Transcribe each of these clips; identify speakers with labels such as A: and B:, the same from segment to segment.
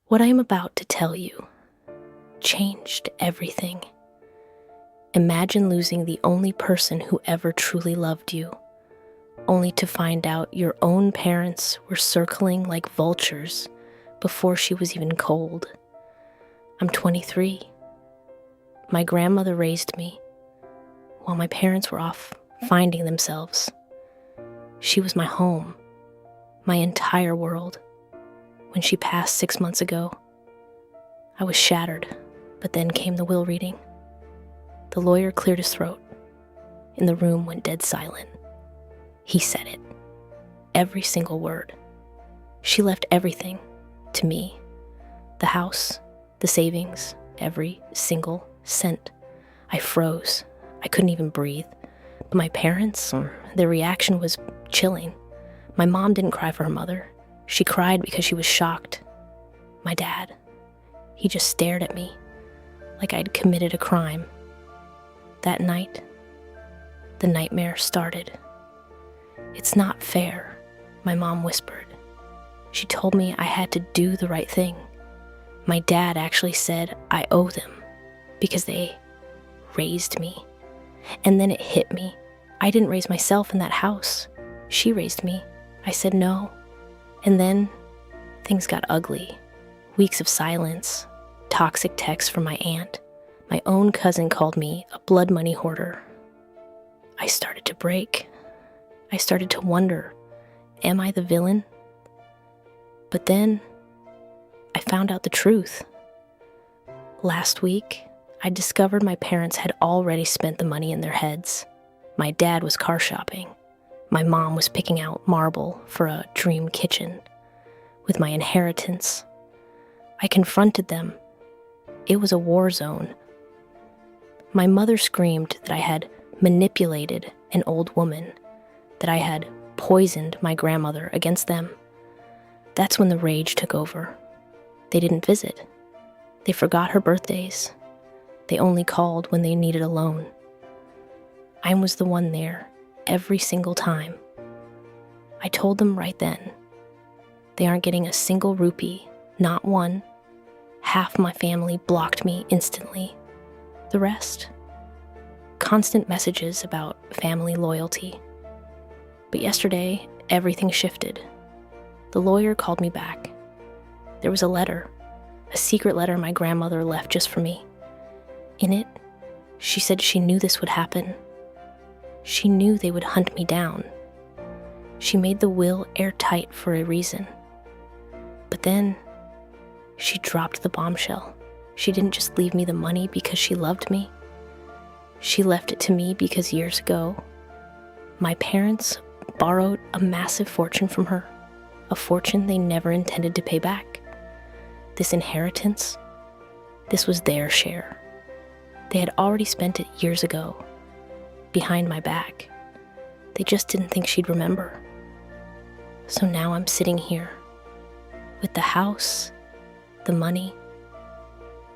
A: What I am about to tell you changed everything. Imagine losing the only person who ever truly loved you, only to find out your own parents were circling like vultures before she was even cold. I'm 23. My grandmother raised me while my parents were off finding themselves. She was my home, my entire world. When she passed 6 months ago, I was shattered, but then came the will reading. The lawyer cleared his throat, and the room went dead silent. He said it, every single word. She left everything to me. The house, the savings, every single cent. I froze. I couldn't even breathe. But my parents, their reaction was chilling. My mom didn't cry for her mother. She cried because she was shocked. My dad, he just stared at me like I'd committed a crime. That night, the nightmare started. "It's not fair," my mom whispered. She told me I had to do the right thing. My dad actually said I owe them because they raised me. And then it hit me. I didn't raise myself in that house. She raised me. I said no. And then things got ugly. Weeks of silence, toxic texts from my aunt. My own cousin called me a blood money hoarder. I started to break. I started to wonder, am I the villain? But then I found out the truth. Last week, I discovered my parents had already spent the money in their heads. My dad was car shopping. My mom was picking out marble for a dream kitchen. With my inheritance, I confronted them. It was a war zone. My mother screamed that I had manipulated an old woman, that I had poisoned my grandmother against them. That's when the rage took over. They didn't visit. They forgot her birthdays. They only called when they needed a loan. I was the one there every single time. I told them right then, they aren't getting a single rupee, not one. Half my family blocked me instantly. The rest, constant messages about family loyalty. But yesterday, everything shifted. The lawyer called me back. There was a letter, a secret letter my grandmother left just for me. In it, she said she knew this would happen. She knew they would hunt me down. She made the will airtight for a reason. But then, she dropped the bombshell. She didn't just leave me the money because she loved me. She left it to me because years ago, my parents borrowed a massive fortune from her, a fortune they never intended to pay back. This inheritance, this was their share. They had already spent it years ago, behind my back. They just didn't think she'd remember. So now I'm sitting here, with the house, the money,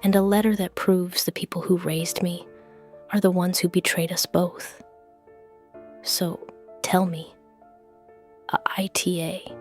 A: and a letter that proves the people who raised me are the ones who betrayed us both. So tell me, a ITA